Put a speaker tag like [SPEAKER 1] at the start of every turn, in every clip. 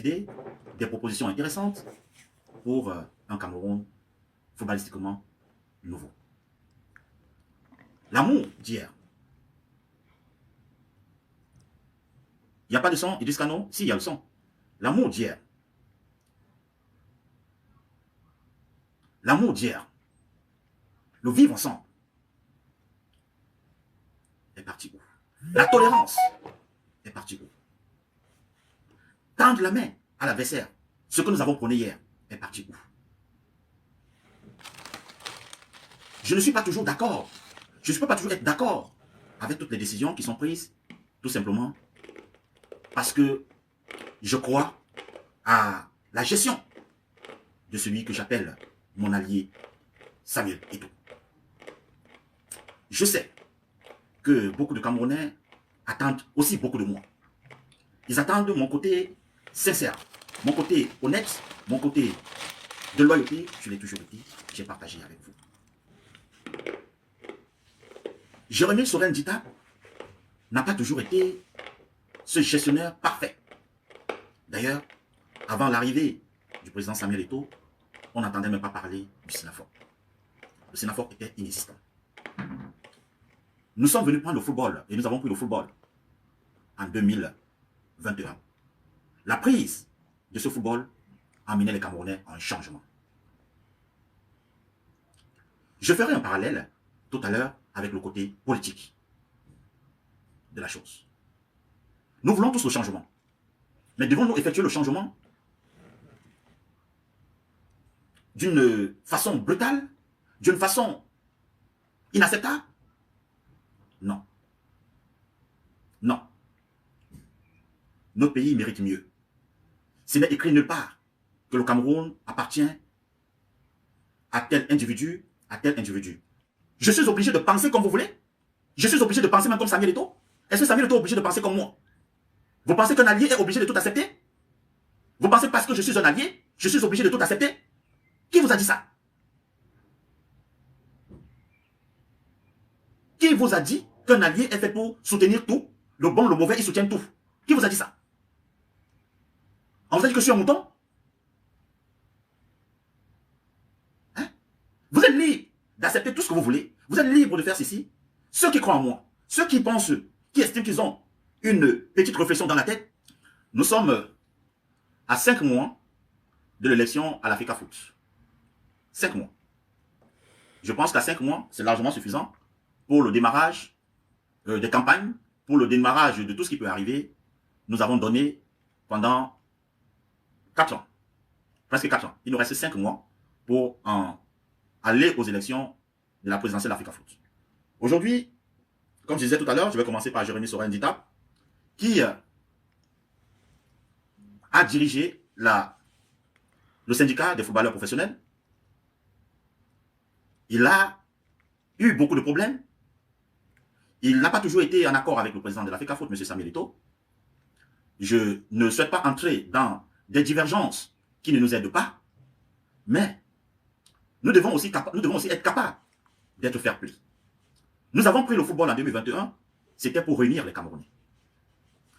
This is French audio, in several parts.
[SPEAKER 1] des propositions intéressantes pour un Cameroun footballistiquement nouveau. L'amour d'hier. Il n'y a pas de son, Idriss Kano? Si, il y a le son. L'amour d'hier. L'amour d'hier. Le vivre ensemble. Est parti où? La tolérance est partie où? Tendre la main à l'adversaire. Ce que nous avons prôné hier est parti où? Je ne suis pas toujours d'accord. Je ne peux pas toujours être d'accord avec toutes les décisions qui sont prises, tout simplement parce que je crois à la gestion de celui que j'appelle mon allié Samuel Eto'o. Je sais que beaucoup de Camerounais attendent aussi beaucoup de moi. Ils attendent mon côté sincère, mon côté honnête, mon côté de loyauté. Je l'ai toujours dit, j'ai partagé avec vous. Jérémy Soren Dita n'a pas toujours été ce gestionnaire parfait. D'ailleurs, avant l'arrivée du président Samuel Eto'o, on n'entendait même pas parler du Sénafor. Le Sénafor était inexistant. Nous sommes venus prendre le football et nous avons pris le football en 2021. La prise de ce football a amené les Camerounais à un changement. Je ferai un parallèle tout à l'heure avec le côté politique de la chose. Nous voulons tous le changement. Mais devons-nous effectuer le changement d'une façon brutale, d'une façon inacceptable? Non. Non. Notre pays mérite mieux. Ce n'est écrit nulle part que le Cameroun appartient à tel individu, à tel individu. Je suis obligé de penser comme vous voulez? Je suis obligé de penser même comme Samuel Eto'o? Est-ce que Samuel Eto'o est obligé de penser comme moi? Vous pensez qu'un allié est obligé de tout accepter? Vous pensez parce que je suis un allié, je suis obligé de tout accepter? Qui vous a dit ça? Qui vous a dit qu'un allié est fait pour soutenir tout? Le bon, le mauvais, il soutient tout. Qui vous a dit ça? On vous a dit que je suis un mouton? Hein? Vous êtes libre d'accepter tout ce que vous voulez. Vous êtes libre de faire ceci. Ceux qui croient en moi, ceux qui pensent, qui estiment qu'ils ont une petite réflexion dans la tête, nous sommes à 5 mois de l'élection à l'Africa Foot. 5 mois. Je pense qu'à 5 mois, c'est largement suffisant pour le démarrage des campagnes, pour le démarrage de tout ce qui peut arriver. Nous avons donné pendant 4 ans, presque 4 ans. Il nous reste 5 mois pour aller aux élections de la présidentielle d'Africa Foot. Aujourd'hui, comme je disais tout à l'heure, je vais commencer par Jérémy Soren Dita, qui a dirigé le syndicat des footballeurs professionnels. Il a eu beaucoup de problèmes. Il n'a pas toujours été en accord avec le président de l'Africa Foot, M. Samuel Eto'o. Je ne souhaite pas entrer dans des divergences qui ne nous aident pas, mais nous devons aussi être capables d'être fair-play. Nous avons pris le football en 2021, c'était pour réunir les Camerounais.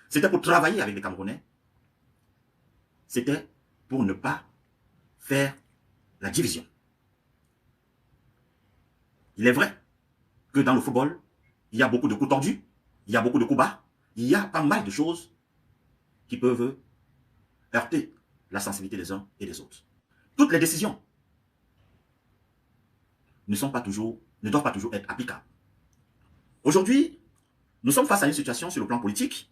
[SPEAKER 1] C'était pour travailler avec les Camerounais. C'était pour ne pas faire la division. Il est vrai que dans le football, il y a beaucoup de coups tordus, il y a beaucoup de coups bas, il y a pas mal de choses qui peuvent heurter la sensibilité des uns et des autres. Toutes les décisions ne doivent pas toujours être applicables. Aujourd'hui, nous sommes face à une situation sur le plan politique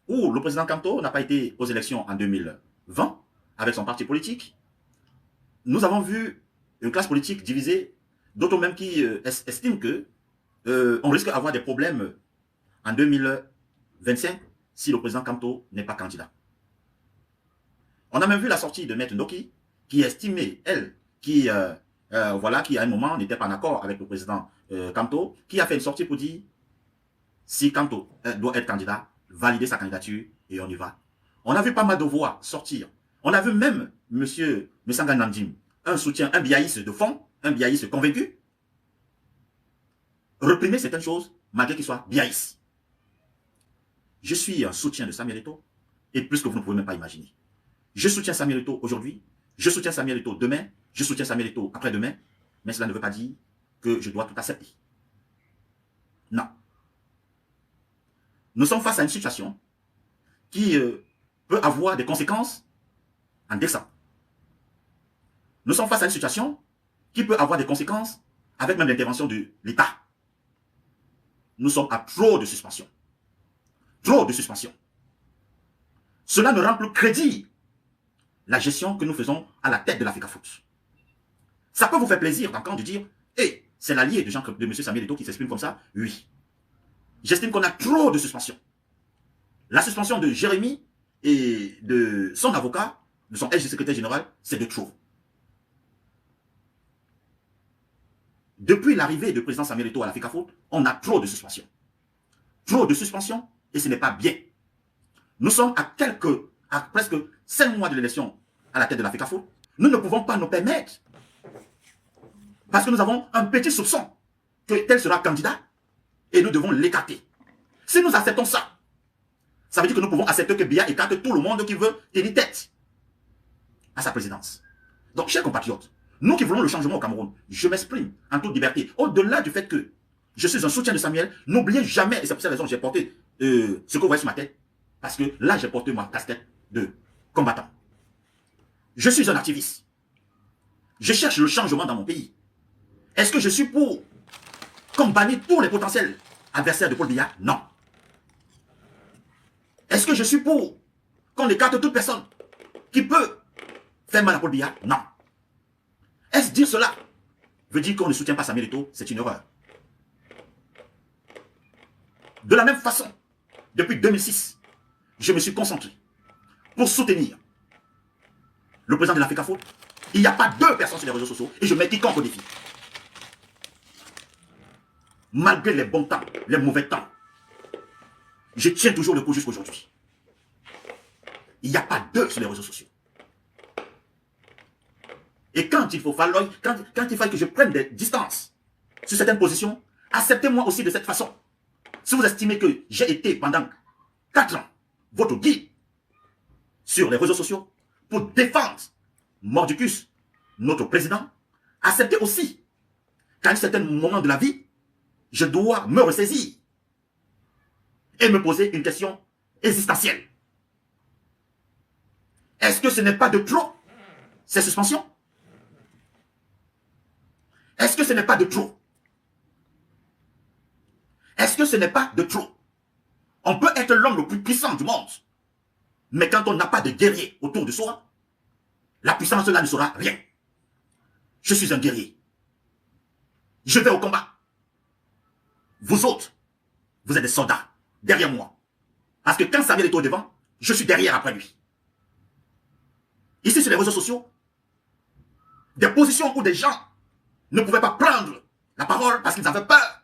[SPEAKER 1] où le président Kanto n'a pas été aux élections en 2020 avec son parti politique. Nous avons vu une classe politique divisée, d'autres même qui estiment que on risque d'avoir des problèmes en 2025 si le président Kanto n'est pas candidat. On a même vu la sortie de Maître Ndoki, qui estimait, elle, qui à un moment n'était pas en accord avec le président Kanto, qui a fait une sortie pour dire si Kanto doit être candidat, valider sa candidature et on y va. On a vu pas mal de voix sortir. On a vu même M. Messanga Nandim, un soutien, un biaïste de fond, un biaïste convaincu, réprimer certaines choses malgré qu'il soit biaïste. Je suis un soutien de Samuel Eto'o et plus que vous ne pouvez même pas imaginer. Je soutiens Samuel Eto'o aujourd'hui, je soutiens Samuel Eto'o demain, je soutiens Samuel Eto'o après-demain, mais cela ne veut pas dire que je dois tout accepter. Non. Nous sommes face à une situation qui peut avoir des conséquences en décembre. Nous sommes face à une situation qui peut avoir des conséquences avec même l'intervention de l'État. Nous sommes à trop de suspension. Trop de suspension. Cela ne rend plus crédible la gestion que nous faisons à la tête de l'Africa Foot. Ça peut vous faire plaisir d'entendre dire « Hey, c'est l'allié de M. Samuel Eto'o qui s'exprime comme ça ?» Oui. J'estime qu'on a trop de suspension. La suspension de Jérémy et de son avocat, de son ex-secrétaire général, c'est de trop. Depuis l'arrivée du président Samuel Eto'o à l'Africa Foot, on a trop de suspension. Trop de suspension, et ce n'est pas bien. Nous sommes à presque 5 mois de l'élection à la tête de l'Africa Foot. Nous ne pouvons pas nous permettre, parce que nous avons un petit soupçon que tel sera candidat, et nous devons l'écarter. Si nous acceptons ça, ça veut dire que nous pouvons accepter que Biya écarte tout le monde qui veut tenir tête à sa présidence. Donc, chers compatriotes, nous qui voulons le changement au Cameroun, je m'exprime en toute liberté. Au-delà du fait que je suis un soutien de Samuel, n'oubliez jamais, et c'est pour cette raison que j'ai porté ce que vous voyez sur ma tête, parce que là, j'ai porté ma casquette de combattant. Je suis un activiste. Je cherche le changement dans mon pays. Est-ce que je suis pour qu'on bannisse tous les potentiels adversaires de Paul Biya? Non. Est-ce que je suis pour qu'on écarte toute personne qui peut faire mal à Paul Biya? Non. Est-ce dire cela veut dire qu'on ne soutient pas Samuel Eto'o? C'est une erreur. De la même façon, depuis 2006, je me suis concentré pour soutenir le président de l'Africa Foot. Il n'y a pas 2 personnes sur les réseaux sociaux et je mets quiconque au défi. Malgré les bons temps, les mauvais temps, je tiens toujours le coup jusqu'à aujourd'hui. Il n'y a pas 2 sur les réseaux sociaux. Et quand il faut que je prenne des distances sur certaines positions, acceptez-moi aussi de cette façon. Si vous estimez que j'ai été pendant 4 ans votre guide sur les réseaux sociaux pour défendre Mordicus, notre président, acceptez aussi qu'à un certain moment de la vie, je dois me ressaisir et me poser une question existentielle. Est-ce que ce n'est pas de trop, ces suspensions? Est-ce que ce n'est pas de trop? Est-ce que ce n'est pas de trop? On peut être l'homme le plus puissant du monde, mais quand on n'a pas de guerrier autour de soi, la puissance là ne sera rien. Je suis un guerrier. Je vais au combat. Vous autres, vous êtes des soldats derrière moi. Parce que quand Samuel Eto'o devant, je suis derrière après lui. Ici sur les réseaux sociaux, des positions où des gens ne pouvaient pas prendre la parole parce qu'ils avaient peur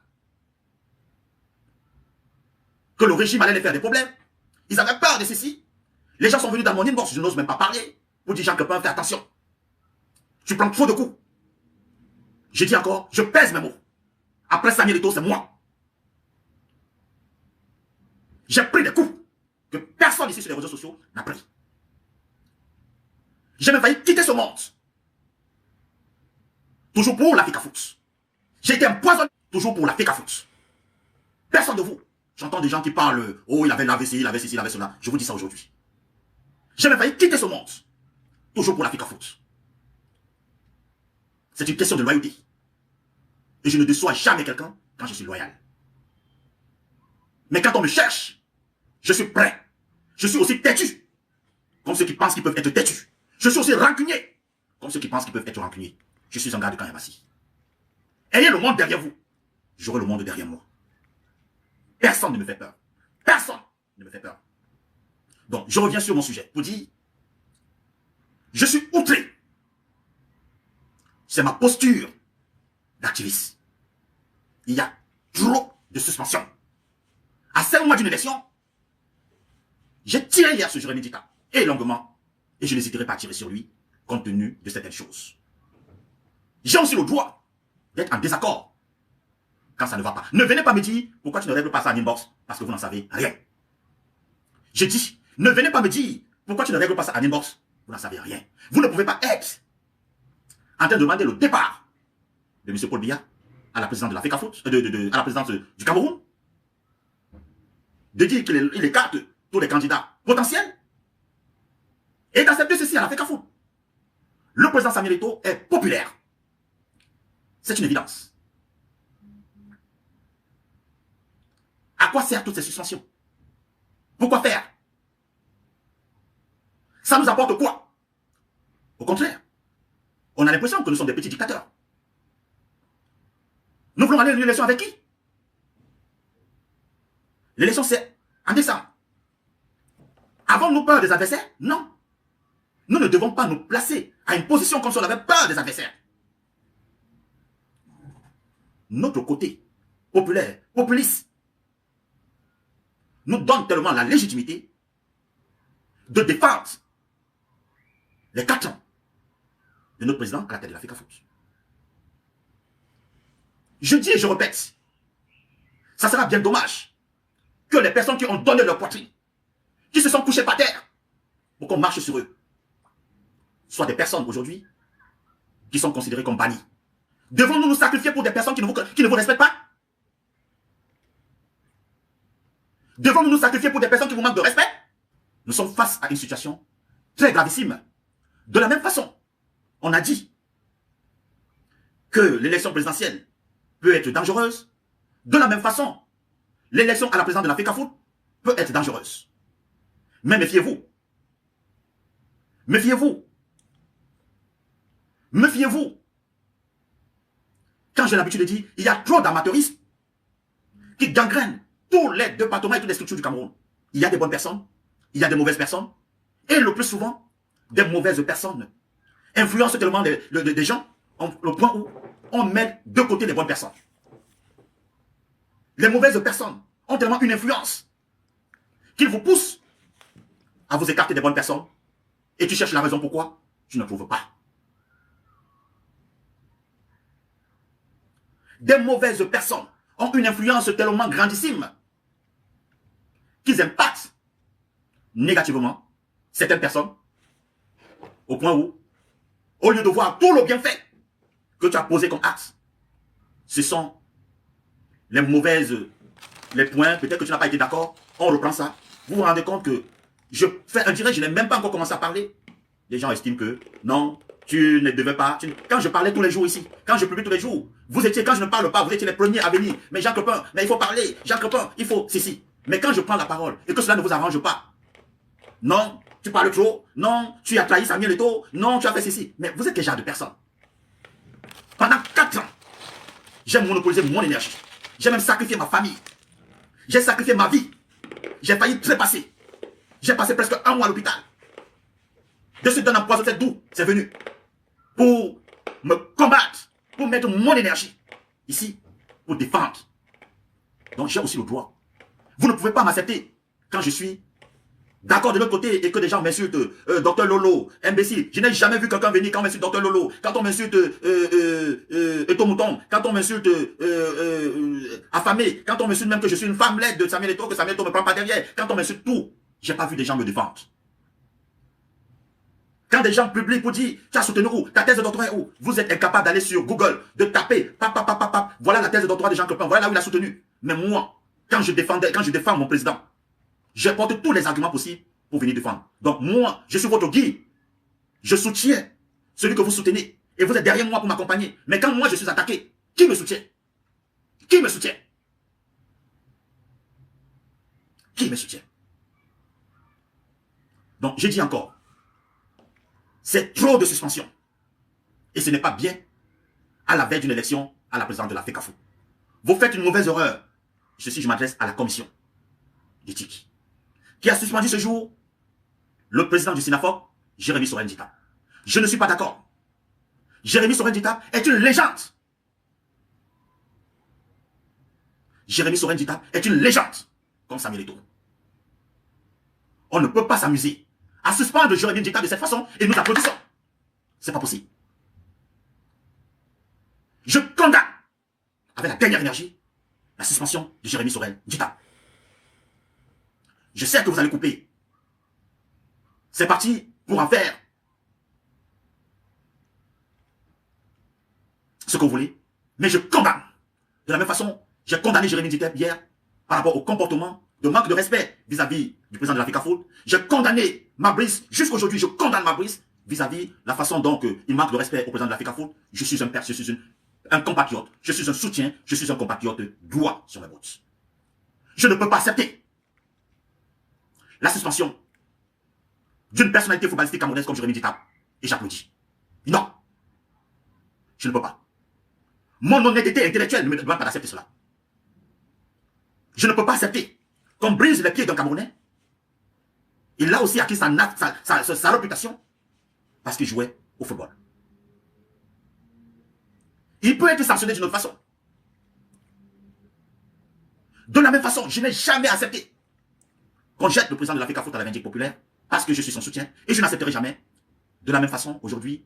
[SPEAKER 1] que le régime allait les faire des problèmes. Ils avaient peur de ceci. Les gens sont venus dans mon inbox, je n'ose même pas parler, pour dire Jean-Crépin, fais attention. Tu prends trop de coups. Je dis encore, je pèse mes mots. Après Samuel Eto'o, c'est moi. J'ai pris des coups que personne ici sur les réseaux sociaux n'a pris. J'ai même failli quitter ce monde. Toujours pour l'Africa Foot. J'ai été empoisonné toujours pour l'Africa Foot. Personne de vous. J'entends des gens qui parlent, oh, il avait l'AVC, il avait ceci, il avait cela. Je vous dis ça aujourd'hui. J'ai même failli quitter ce monde. Toujours pour l'Africa Foot. C'est une question de loyauté. Et je ne déçois jamais quelqu'un quand je suis loyal. Mais quand on me cherche, je suis prêt. Je suis aussi têtu. Comme ceux qui pensent qu'ils peuvent être têtus. Je suis aussi rancunier. Comme ceux qui pensent qu'ils peuvent être rancuniers. Je suis un gars de Kanyamasi. Ayez le monde derrière vous. J'aurai le monde derrière moi. Personne ne me fait peur. Personne ne me fait peur. Donc, je reviens sur mon sujet pour dire, je suis outré. C'est ma posture d'activiste. Il y a trop de suspension. À 5 mois d'une élection, j'ai tiré hier sur Jérémy Dika, et longuement, et je n'hésiterai pas à tirer sur lui, compte tenu de certaines choses. J'ai aussi le droit d'être en désaccord quand ça ne va pas. Ne venez pas me dire pourquoi tu ne règles pas ça en inbox, parce que vous n'en savez rien. J'ai dit, ne venez pas me dire pourquoi tu ne règles pas ça en inbox, Vous n'en savez rien. Vous ne pouvez pas être en train de demander le départ de M. Paul Biya à la présidence de la FECAFOOT, à la présidence du Cameroun, de dire qu'il écarte tous les candidats potentiels et d'accepter ceci à la FECAFOOT. Le président Samuel Eto'o est populaire. C'est une évidence. À quoi servent toutes ces suspensions? Pourquoi faire? Ça nous apporte quoi? Au contraire, on a l'impression que nous sommes des petits dictateurs. Nous voulons aller à une élection avec qui? L'élection, c'est en décembre. Avons-nous peur des adversaires? Non. Nous ne devons pas nous placer à une position comme si on avait peur des adversaires. Notre côté populaire, populiste, nous donne tellement la légitimité de défendre les 4 ans de notre président à la tête de la FECAFOOT. Je dis et je répète, ça sera bien dommage que les personnes qui ont donné leur poitrine, qui se sont couchées par terre pour qu'on marche sur eux, soient des personnes aujourd'hui qui sont considérées comme bannies. Devons-nous nous sacrifier pour des personnes qui ne vous respectent pas? Devons-nous nous sacrifier pour des personnes qui vous manquent de respect? Nous sommes face à une situation très gravissime. De la même façon, on a dit que l'élection présidentielle peut être dangereuse. De la même façon, l'élection à la présidence de la FECAFOOT peut être dangereuse. Mais méfiez-vous. Méfiez-vous. Méfiez-vous. Quand j'ai l'habitude de dire, il y a trop d'amateurisme qui gangrènent tous les départements et toutes les structures du Cameroun. Il y a des bonnes personnes, il y a des mauvaises personnes, et le plus souvent, des mauvaises personnes influencent tellement des gens au point où on met de côté les bonnes personnes. Les mauvaises personnes ont tellement une influence qu'ils vous poussent à vous écarter des bonnes personnes, et tu cherches la raison pourquoi tu ne trouves pas. Des mauvaises personnes ont une influence tellement grandissime qu'ils impactent négativement certaines personnes au point où, au lieu de voir tout le bienfait que tu as posé comme acte, ce sont les points, peut-être que tu n'as pas été d'accord, on reprend ça. Vous vous rendez compte que je fais un direct, je n'ai même pas encore commencé à parler. Les gens estiment que non, tu ne devais pas. Quand je parlais tous les jours ici, quand je publie tous les jours, vous étiez, quand je ne parle pas, vous étiez les premiers à venir. Mais Jacques Lepin, mais il faut parler. Jacques Lepin, il faut, si. Mais quand je prends la parole et que cela ne vous arrange pas, non, tu parles trop, non, tu as trahi Samuel Eto'o, non, tu as fait ceci. Mais vous êtes quel genre de personne? Pendant 4 ans, j'ai monopolisé mon énergie. J'ai même sacrifié ma famille. J'ai sacrifié ma vie. J'ai failli trépasser. J'ai passé presque 1 mois à l'hôpital. De suite d'un empoisonnement, c'est d'où c'est venu? Pour me combattre, pour mettre mon énergie ici, pour défendre. Donc j'ai aussi le droit. Vous ne pouvez pas m'accepter quand je suis d'accord de l'autre côté et que des gens m'insultent, Docteur Lolo, imbécile. Je n'ai jamais vu quelqu'un venir quand on m'insulte Docteur Lolo, quand on m'insulte Eto'o Mouton, quand on m'insulte affamé, quand on m'insulte même que je suis une femme laide de Samuel Eto'o, que Samuel Eto'o me prend pas derrière, quand on m'insulte tout, j'ai pas vu des gens me défendre. Quand des gens publient pour dire, tu as soutenu où? Ta thèse de doctorat est où? Vous êtes incapable d'aller sur Google, de taper, voilà la thèse de doctorat des gens que voilà là où il a soutenu. Mais moi, quand je défends mon président, je porte tous les arguments possibles pour venir défendre. Donc moi, je suis votre guide. Je soutiens celui que vous soutenez. Et vous êtes derrière moi pour m'accompagner. Mais quand moi je suis attaqué, qui me soutient? Qui me soutient? Qui me soutient? Donc je dis encore, c'est trop de suspension. Et ce n'est pas bien à la veille d'une élection à la présidence de la FECAFOOT. Vous faites une mauvaise erreur. Je m'adresse à la commission d'éthique qui a suspendu ce jour le président du SYNAFOP, Jérémy Sorel Ndita. Je ne suis pas d'accord. Jérémy Sorel Ndita est une légende. Jérémy Sorel Ndita est une légende, comme Samuel Eto'o. On ne peut pas s'amuser à suspendre Jérémy Ndita de cette façon et nous applaudissons. C'est pas possible. Je condamne avec la dernière énergie la suspension de Jérémy Sorel Ndita. Je sais que vous allez couper. C'est parti pour en faire ce que vous voulez, mais je condamne. De la même façon, j'ai condamné Jérémy Nditep hier par rapport au comportement de manque de respect vis-à-vis du président de la FECAFOOT. J'ai condamné Mabrice, jusqu'aujourd'hui, je condamne Mabrice vis-à-vis la façon dont il manque de respect au président de la FECAFOOT. Je suis un père, je suis un compatriote, je suis un soutien, je suis un compatriote droit sur mes bottes. Je ne peux pas accepter la suspension d'une personnalité footballistique camerounaise comme Jérémy Nditep. Et j'applaudis. Non. Je ne peux pas. Mon honnêteté intellectuelle ne me demande pas d'accepter cela. Je ne peux pas accepter qu'on brise les pieds d'un Camerounais. Il a aussi acquis sa réputation parce qu'il jouait au football. Il peut être sanctionné d'une autre façon. De la même façon, je n'ai jamais accepté qu'on jette le président de la FECAFOOT à la vindicte populaire parce que je suis son soutien et je n'accepterai jamais. De la même façon, aujourd'hui,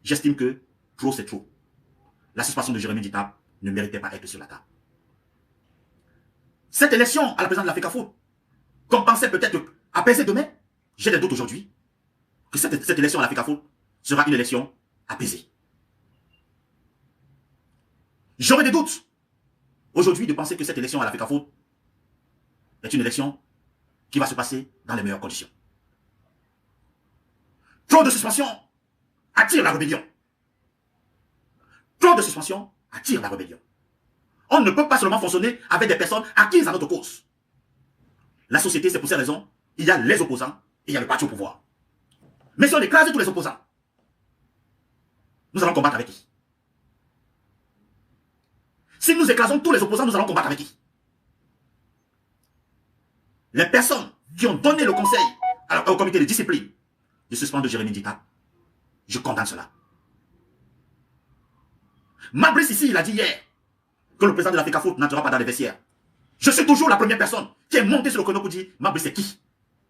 [SPEAKER 1] j'estime que trop c'est trop. La suspension de Jérémy Nditep ne méritait pas être sur la table. Cette élection à la présidence de la FECAFOOT, qu'on pensait peut-être apaiser demain, j'ai des doutes aujourd'hui que cette élection à la FECAFOOT sera une élection apaisée. J'aurais des doutes aujourd'hui de penser que cette élection à la FECAFOOT est une élection qui va se passer dans les meilleures conditions. Trop de suspension attire la rébellion. Trop de suspension attire la rébellion. On ne peut pas seulement fonctionner avec des personnes acquises à notre cause. La société, c'est pour ces raisons, il y a les opposants et il y a le parti au pouvoir. Mais si on écrase tous les opposants, nous allons combattre avec qui? Si nous écrasons tous les opposants, nous allons combattre avec qui? Les personnes qui ont donné le conseil au comité de discipline de suspendre Jérémy Nditep, je condamne cela. Mabrice ici, il a dit hier que le président de la FECAFOOT n'entrera pas dans les vestiaires. Je suis toujours la première personne qui est montée sur le chrono pour dire Mabrice c'est qui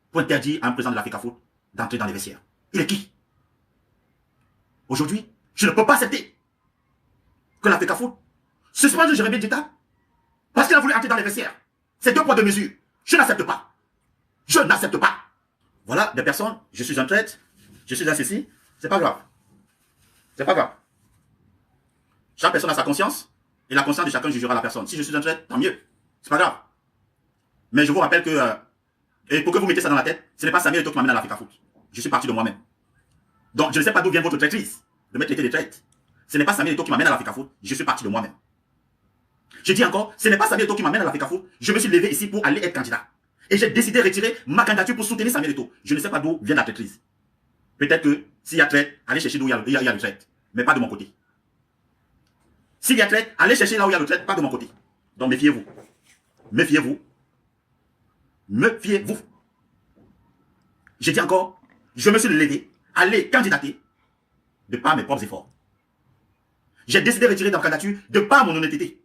[SPEAKER 1] pour interdire à un président de la FECAFOOT d'entrer dans les vestiaires. Il est qui? Aujourd'hui, je ne peux pas accepter que la FECAFOOT suspende Jérémy Nditep parce qu'il a voulu entrer dans les vestiaires. C'est deux poids deux mesures. Je n'accepte pas. Je n'accepte pas. Voilà des personnes, je suis un traître, je suis un ceci, c'est pas grave. C'est pas grave. Chaque personne a sa conscience, et la conscience de chacun jugera la personne. Si je suis un traître, tant mieux. C'est pas grave. Mais je vous rappelle que, et pour que vous mettez ça dans la tête, ce n'est pas Samuel Eto'o qui m'amène à la FECAFOOT. Je suis parti de moi-même. Donc je ne sais pas d'où vient votre traîtrise, de me traiter de traître. Ce n'est pas Samuel Eto'o qui m'amène à la FECAFOOT, je suis parti de moi-même. Je dis encore, ce n'est pas Samuel Eto'o qui m'amène à la FECAFOOT, je me suis levé ici pour aller être candidat. Et j'ai décidé de retirer ma candidature pour soutenir Samuel Eto'o. Je ne sais pas d'où vient la traîtrise. Peut-être que s'il y a traite, allez chercher d'où il y a le traite, mais pas de mon côté. S'il y a traite, allez chercher là où il y a le traite, pas de mon côté. Donc méfiez-vous. Méfiez-vous. Méfiez-vous. J'ai dit encore, je me suis levé, aller candidater de par mes propres efforts. J'ai décidé de retirer ma candidature de par mon honnêteté.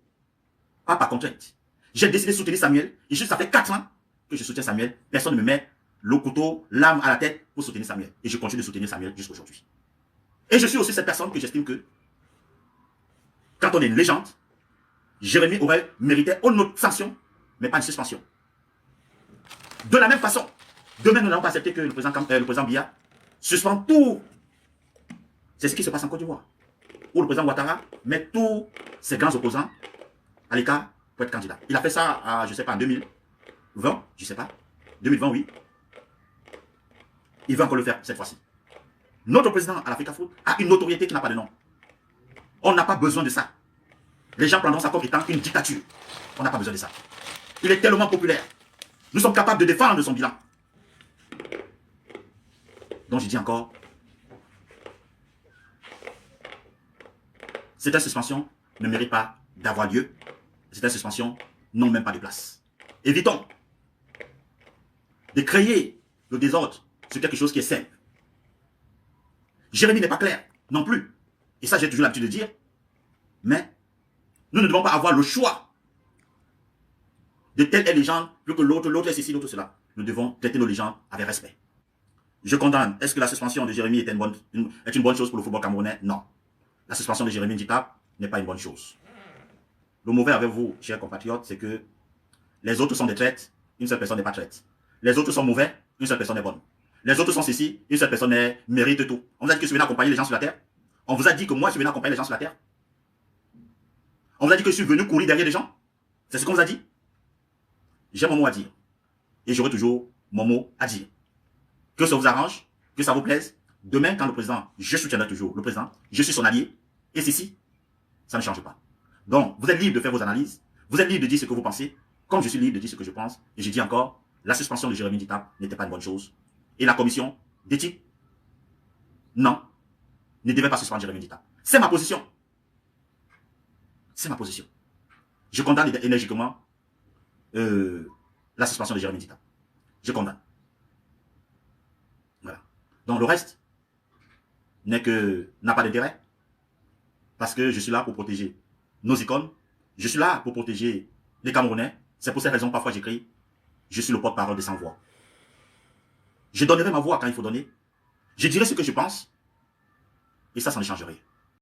[SPEAKER 1] Pas par contrainte. J'ai décidé de soutenir Samuel. Et juste ça fait 4 ans que je soutiens Samuel. Personne ne me met le couteau, l'arme à la tête pour soutenir Samuel. Et je continue de soutenir Samuel jusqu'à aujourd'hui. Et je suis aussi cette personne que j'estime que quand on est une légende, Jérémy aurait mérité une autre sanction, mais pas une suspension. De la même façon, demain nous n'allons pas accepter que le président Biya suspende tout. C'est ce qui se passe en Côte d'Ivoire. Où le président Ouattara met tous ses grands opposants à l'écart pour être candidat. Il a fait ça, je ne sais pas, en 2020, je ne sais pas. 2020, oui. Il va encore le faire cette fois-ci. Notre président à la FECAFOOT a une notoriété qui n'a pas de nom. On n'a pas besoin de ça. Les gens prendront ça comme étant une dictature. On n'a pas besoin de ça. Il est tellement populaire. Nous sommes capables de défendre son bilan. Donc je dis encore, cette suspension ne mérite pas d'avoir lieu. Cette suspension n'ont même pas de place. Évitons de créer le désordre sur quelque chose qui est simple. Jérémy n'est pas clair non plus. Et ça, j'ai toujours l'habitude de dire. Mais nous ne devons pas avoir le choix de telle est légende, plus que l'autre est ceci, l'autre cela. Nous devons traiter nos légendes avec respect. Je condamne. Est-ce que la suspension de Jérémy est une bonne chose pour le football camerounais? Non. La suspension de Jérémy Nditep n'est pas une bonne chose. Le mauvais avec vous, chers compatriotes, c'est que les autres sont des traîtres, une seule personne n'est pas traître. Les autres sont mauvais, une seule personne est bonne. Les autres sont ceci, une seule personne mérite tout. On vous a dit que je venais accompagner les gens sur la terre. On vous a dit que moi je venais accompagner les gens sur la terre. On vous a dit que je suis venu courir derrière les gens. C'est ce qu'on vous a dit. J'ai mon mot à dire. Et j'aurai toujours mon mot à dire. Que ça vous arrange, que ça vous plaise. Demain, quand le président, je soutiendrai toujours le président, je suis son allié. Et ceci, ça ne change pas. Donc, vous êtes libre de faire vos analyses. Vous êtes libre de dire ce que vous pensez. Comme je suis libre de dire ce que je pense. Et je dis encore, la suspension de Jérémy Ndita n'était pas une bonne chose. Et la commission d'éthique, non, ne devait pas suspendre Jérémy Ndita. C'est ma position. C'est ma position. Je condamne énergiquement la suspension de Jérémy Ndita. Je condamne. Voilà. Donc le reste n'a pas d'intérêt. Parce que je suis là pour protéger nos icônes. Je suis là pour protéger les Camerounais. C'est pour cette raison parfois j'écris. Je suis le porte-parole des sans-voix. Je donnerai ma voix quand il faut donner. Je dirai ce que je pense. Et ça ne change rien.